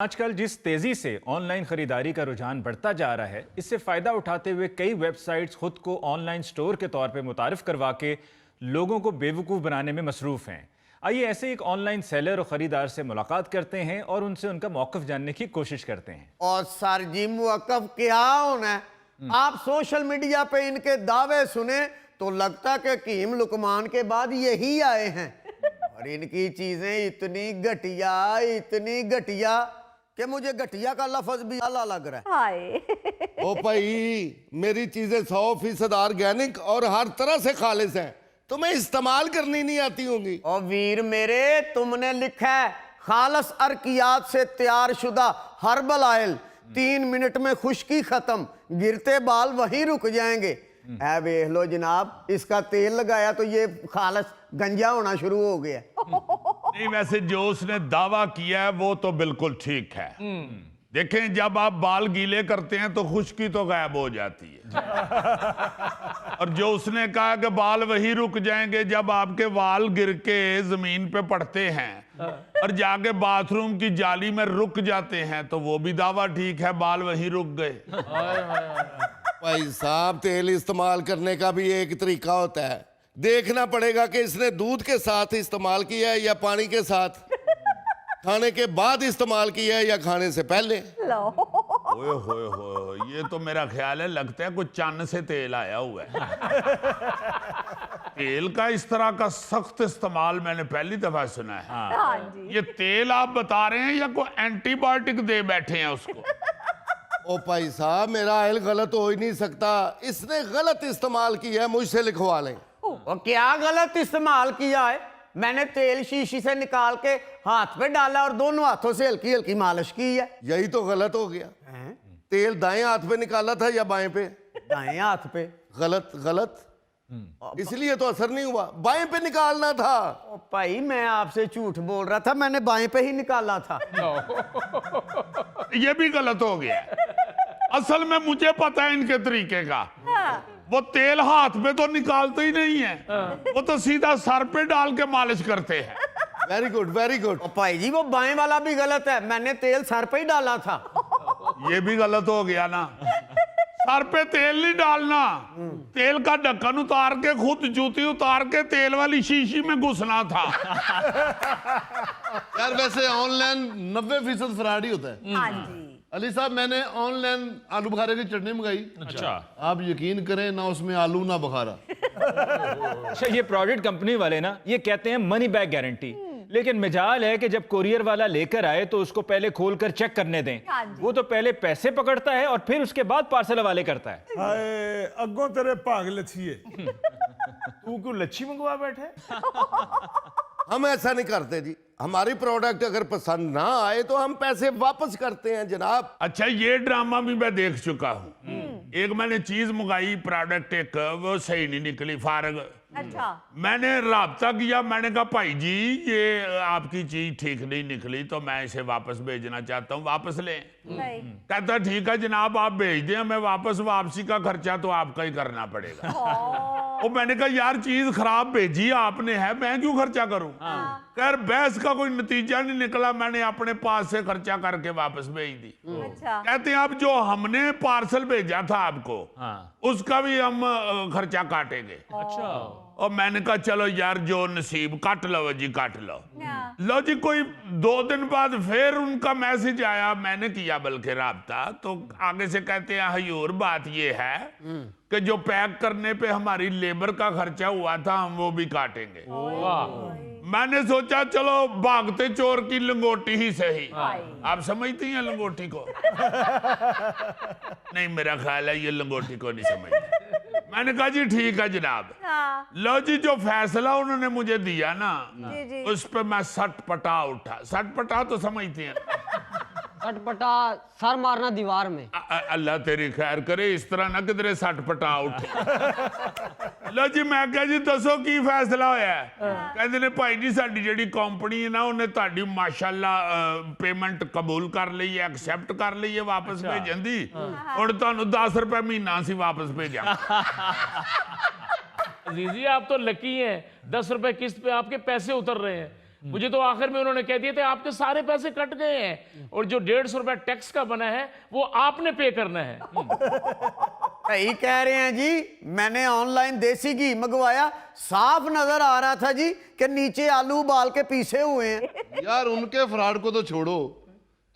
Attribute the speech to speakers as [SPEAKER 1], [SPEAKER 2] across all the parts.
[SPEAKER 1] आजकल जिस तेजी से ऑनलाइन खरीदारी का रुझान बढ़ता जा रहा है, इससे फायदा उठाते हुए कई वेबसाइट्स खुद को ऑनलाइन स्टोर के तौर पे मुतारिफ करवा के लोगों को बेवकूफ़ बनाने में मसरूफ़ हैं। आइए ऐसे एक ऑनलाइन सेलर और ख़रीदार से मुलाकात करते हैं और उनसे उनका मौक़िफ़ जानने की कोशिश करते हैं।
[SPEAKER 2] और सर जी मौक़िफ़ क्या होना है? आप सोशल मीडिया पे इनके दावे सुने तो लगता कि हकीम लुकमान के बाद यही आए हैं। और इनकी चीजें इतनी घटिया कि मुझे घटिया का लफ्ज भी आला लग रहा है।
[SPEAKER 3] ओ भाई, मेरी चीजें 100% ऑर्गेनिक और हर तरह से खालिस हैं, तुम्हें इस्तेमाल करनी नहीं आती होंगी।
[SPEAKER 2] और वीर मेरे, तुमने लिखा है खालस अरकियात से तैयार शुदा हर्बल ऑयल, 3 मिनट में खुश्की खत्म, गिरते बाल वहीं रुक जाएंगे। ऐ देख लो जनाब, इसका तेल लगाया तो ये खालस गंजा होना शुरू हो गया।
[SPEAKER 4] नहीं, वैसे जो उसने दावा किया है वो तो बिल्कुल ठीक है। देखें, जब आप बाल गीले करते हैं तो खुश्की तो गायब हो जाती है। और जो उसने कहा कि बाल वही रुक जाएंगे जब आपके बाल गिर के जमीन पे पड़ते हैं और जाके बाथरूम की जाली में रुक जाते हैं, तो वो भी दावा ठीक है, बाल वही रुक गए।
[SPEAKER 3] भाई साहब, तेल इस्तेमाल करने का भी एक तरीका होता है। देखना पड़ेगा कि इसने दूध के साथ इस्तेमाल किया है या पानी के साथ, खाने के बाद इस्तेमाल किया है या खाने से पहले।
[SPEAKER 4] ओए होए होए, ये तो मेरा ख्याल है लगता है कुछ चन्न से तेल आया हुआ है। तेल का इस तरह का सख्त इस्तेमाल मैंने पहली दफा सुना है।
[SPEAKER 5] हाँ जी।
[SPEAKER 4] ये तेल आप बता रहे हैं या कोई एंटीबायोटिक दे बैठे हैं उसको?
[SPEAKER 3] ओ भाई साहब, मेरा ऑयल गलत हो ही नहीं सकता, इसने गलत इस्तेमाल किया है, मुझसे लिखवा लें।
[SPEAKER 2] और क्या गलत इस्तेमाल किया है? मैंने तेल शीशी से निकाल के हाथ पे डाला और दोनों हाथों से हल्की हल्की मालिश की है।
[SPEAKER 3] यही तो गलत हो गया। तेल दाएं हाथ पे निकाला था या बाएं पे?
[SPEAKER 2] दाएं हाथ पे।
[SPEAKER 3] गलत इसलिए तो असर नहीं हुआ, बाएं पे निकालना था।
[SPEAKER 2] ओ भाई, मैं आपसे झूठ बोल रहा था, मैंने बाएं पे ही निकाला था।
[SPEAKER 4] ये भी गलत हो गया। असल में मुझे पता है इनके तरीके का। वो तेल हाथ पे तो निकालते ही नहीं है, वो तो सीधा सर पे डाल के मालिश करते हैं।
[SPEAKER 3] Very good, very good.
[SPEAKER 2] ओ भाई जी, वो बाएं वाला भी गलत है, मैंने तेल सर पे ही डाला था।
[SPEAKER 4] ये भी गलत हो गया ना। सर पे तेल नहीं डालना, तेल का ढक्कन उतार के खुद जूती उतार के तेल वाली शीशी में घुसना था।
[SPEAKER 6] यार वैसे ऑनलाइन 90% फ्रॉड ही होता है।
[SPEAKER 5] हाँ जी।
[SPEAKER 6] अली साहब, मैंने ऑनलाइन आलू बुखारे की चटनी मंगाई।
[SPEAKER 4] अच्छा,
[SPEAKER 6] आप यकीन करें ना, उसमें आलू ना बुखारा।
[SPEAKER 1] अच्छा, ये प्रोडक्ट कंपनी वाले ना ये कहते हैं मनी बैक गारंटी, लेकिन मिजाल है कि जब कोरियर वाला लेकर आए तो उसको पहले खोलकर चेक करने दें।
[SPEAKER 5] हाँ जी।
[SPEAKER 1] वो तो पहले पैसे पकड़ता है और फिर उसके बाद पार्सल वाले करता है।
[SPEAKER 7] हाय अगों तेरे भाग लच्छी है। तू क्यों लच्छी मंगवा बैठे?
[SPEAKER 3] हम ऐसा नहीं करते जी, हमारी प्रोडक्ट अगर पसंद ना आए तो हम पैसे वापस करते हैं जनाब।
[SPEAKER 4] अच्छा, ये ड्रामा भी मैं देख चुका हूँ। एक मैंने चीज मंगाई, प्रोडक्ट एक वो सही नहीं निकली, फारग।
[SPEAKER 5] अच्छा।
[SPEAKER 4] मैंने राब्ता किया, मैंने कहा भाई जी ये आपकी चीज ठीक नहीं निकली तो मैं इसे वापस भेजना चाहता हूँ, वापस लें।
[SPEAKER 5] नहीं।
[SPEAKER 4] कहता ठीक है जनाब, आप भेज दें, मैं वापस, वापसी का खर्चा तो आपका ही करना पड़ेगा। और मैंने कहा यार चीज खराब भेजी आपने है, मैं क्यों खर्चा करूं? खैर बहस का कोई नतीजा नहीं निकला, मैंने अपने पास से खर्चा करके वापस भेज दी।
[SPEAKER 5] अच्छा।
[SPEAKER 4] कहते हैं अब जो हमने पार्सल भेजा था आपको, उसका भी हम खर्चा काटेंगे।
[SPEAKER 1] अच्छा।
[SPEAKER 4] और मैंने कहा चलो यार जो नसीब, काट लो जी, काट लो।
[SPEAKER 5] हाँ।
[SPEAKER 4] लो जी, कोई 2 दिन बाद फिर उनका मैसेज आया, मैंने किया बल्कि राब्ता, तो आगे से कहते हैं हजूर बात ये है कि जो पैक करने पे हमारी लेबर का खर्चा हुआ था हम वो भी काटेंगे। मैंने सोचा चलो भागते चोर की लंगोटी ही सही। आप समझती हैं लंगोटी को? नहीं, मेरा ख्याल है ये लंगोटी को नहीं समझती। मैंने कहा जी ठीक है जनाब।
[SPEAKER 5] हाँ।
[SPEAKER 4] लो जी, जो फैसला उन्होंने मुझे दिया ना,
[SPEAKER 5] जी।
[SPEAKER 4] उस पे मैं सटपटा उठा। सटपटा तो समझती हैं?
[SPEAKER 8] सटपटा सर मारना दीवार में।
[SPEAKER 4] अल्लाह तेरी खैर करे, इस तरह ना किधरे सटपटा उठे। लो जी, मैं क्या जी दसो की फैसला होया है? कहते ने भाई जी साडी जेडी कंपनी है ना, उन्हें ताड़ी माशाल्लाह पेमेंट कबूल कर ली है, एक्सेप्ट कर ली है वापस भेजन दी। और तुहानू 10 रुपए महीना सी वापस भेजा।
[SPEAKER 9] जीजी आप तो लकी हैं, 10 रुपए किस्त पे आपके पैसे उतर रहे हैं।
[SPEAKER 5] मुझे तो आखिर में उन्होंने कह दिया था आपके सारे पैसे कट गए हैं और जो 150 रुपए टैक्स का बना है वो आपने पे करना है।
[SPEAKER 2] सही कह रहे हैं जी। मैंने ऑनलाइन देसी घी मंगवाया, साफ नजर आ रहा था जी कि नीचे आलू उबाल के पीसे हुए हैं।
[SPEAKER 6] यार उनके फ्रॉड को तो छोड़ो,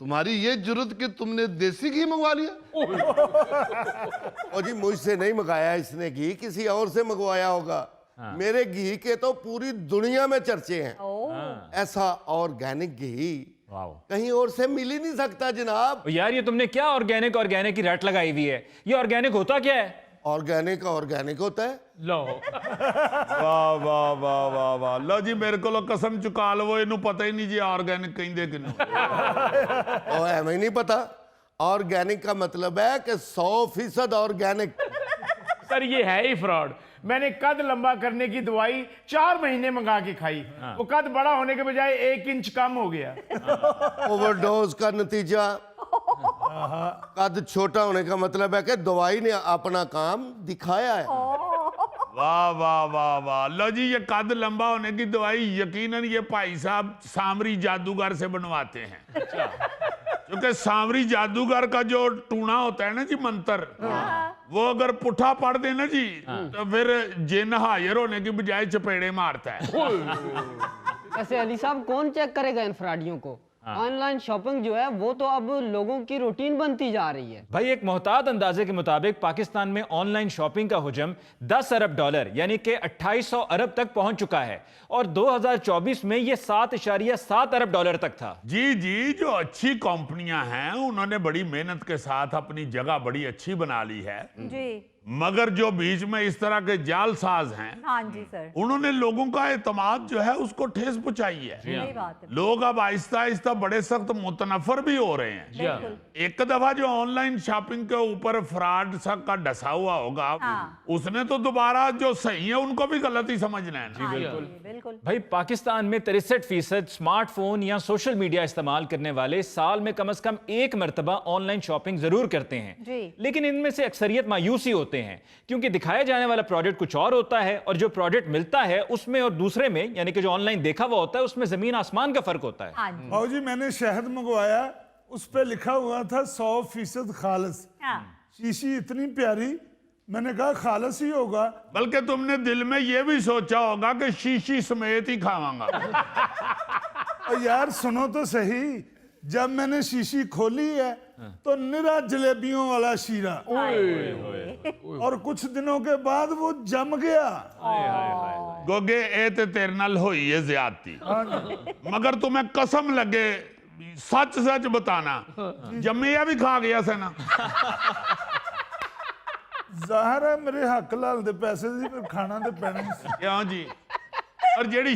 [SPEAKER 6] तुम्हारी ये जरूरत कि तुमने देसी घी मंगवा लिया।
[SPEAKER 3] और जी मुझसे नहीं मंगाया इसने घी, किसी और से मंगवाया होगा। मेरे घी के तो पूरी दुनिया में चर्चे हैं। ऐसा ऑर्गेनिक घी कहीं और से मिल ही नहीं सकता जनाब।
[SPEAKER 1] यार ये तुमने क्या ऑर्गेनिक ऑर्गेनिक की रट लगाई हुई है? ये ऑर्गेनिक होता क्या है?
[SPEAKER 3] ऑर्गेनिक ऑर्गेनिक होता है।
[SPEAKER 5] लो
[SPEAKER 4] वाह वाह वाह वाह वाह, लो जी मेरे को कसम चुका लो, इनू पता ही नहीं जी ऑर्गेनिक कहिंदे किन्नू।
[SPEAKER 3] और हमें नहीं पता। ऑर्गेनिक का मतलब है कि 100% ऑर्गेनिक।
[SPEAKER 5] सर ये है ही फ्रॉड। मैंने कद लंबा करने की दवाई 4 महीने मंगा के खाई, वो कद बड़ा होने के बजाय 1 इंच कम हो गया।
[SPEAKER 3] ओवरडोज का नतीजा। कद छोटा होने का मतलब है कि दवाई ने अपना काम दिखाया है।
[SPEAKER 4] वाह वाह वाह वाह, लो जी ये कद लंबा होने की दवाई यकीनन ये भाई साहब सामरी जादूगर से बनवाते हैं। क्योंकि सामरी जादूगर का जो टूना होता है ना जी, मंत्र, वो अगर पुठा पढ़ देना जी तो फिर जिन हाजिर होने की बजाय चपेड़े मारता है।
[SPEAKER 8] वैसे अली साहब कौन चेक करेगा इन फ्रॉडियों को? ऑनलाइन शॉपिंग जो है वो तो अब लोगों की रूटीन बनती जा रही है।
[SPEAKER 1] भाई एक मोहतात अंदाजे के मुताबिक पाकिस्तान में ऑनलाइन शॉपिंग का हुजम 10 अरब डॉलर यानी कि 2800 अरब तक पहुंच चुका है और 2024 में यह 7.7 अरब डॉलर तक था।
[SPEAKER 4] जी जी, जो अच्छी कंपनियां हैं उन्होंने बड़ी मेहनत के साथ अपनी जगह बड़ी अच्छी बना ली है
[SPEAKER 9] जी।
[SPEAKER 4] मगर जो बीच में इस तरह के जालसाज हैं,
[SPEAKER 9] हाँ जी सर,
[SPEAKER 4] उन्होंने लोगों का एतमाद जो है उसको ठेस पहुंचाई है।
[SPEAKER 9] सही बात है।
[SPEAKER 4] लोग अब आहिस्ता आहिस्ता बड़े सख्त मुतनफर भी हो रहे हैं।
[SPEAKER 9] बिल्कुल।
[SPEAKER 4] एक दफा जो ऑनलाइन शॉपिंग के ऊपर फ्रॉड सा का डसा हुआ होगा,
[SPEAKER 9] हाँ।
[SPEAKER 4] उसने तो दोबारा जो सही है उनको भी गलत ही समझना है।
[SPEAKER 9] हाँ जी, बिल्कुल।
[SPEAKER 1] भाई पाकिस्तान में 63% स्मार्टफोन या सोशल मीडिया इस्तेमाल करने वाले साल में कम से कम एक मरतबा ऑनलाइन शॉपिंग जरूर करते हैं
[SPEAKER 9] जी।
[SPEAKER 1] लेकिन इनमें से अक्सरियत मायूस ही होते हैं क्योंकि दिखाया जाने वाला प्रोडक्ट कुछ और होता है और जो प्रोडक्ट मिलता है उसमें और दूसरे में यानी कि जो ऑनलाइन देखा हुआ होता है उसमें जमीन आसमान का फर्क होता है।
[SPEAKER 9] हाँ जी।
[SPEAKER 7] भाऊ जी मैंने शहद मंगवाया, उस पे लिखा हुआ था 100% खालस।
[SPEAKER 9] हाँ।
[SPEAKER 7] शीशी इतनी प्यारी, मैंने कहा खालस ही होगा।
[SPEAKER 4] बल्कि तुमने दिल में यह भी सोचा होगा कि शीशी समेत ही खावांगा।
[SPEAKER 7] और यार सुनो तो सही, जब मैंने शीशी खोली है तो निरा जलेबियों वाला शीरा, और कुछ दिनों के बाद वो जम गया।
[SPEAKER 4] गोगे ए ते तेरे नाल होई है ज्यादती, मगर तुम्हें कसम लगे सच सच बताना, जम्मिया भी खा गया से ना।
[SPEAKER 7] ਜ਼ਾਹਰ ਹੈ ਮੇਰੇ ਹੱਕ ਲਾਲ ਦੇ ਪੈਸੇ ਸੀ, ਫਿਰ ਖਾਣਾ ਤੇ ਪੈਣਾ ਹੀ ਸੀ।
[SPEAKER 4] क्यों जी? और जेड़ी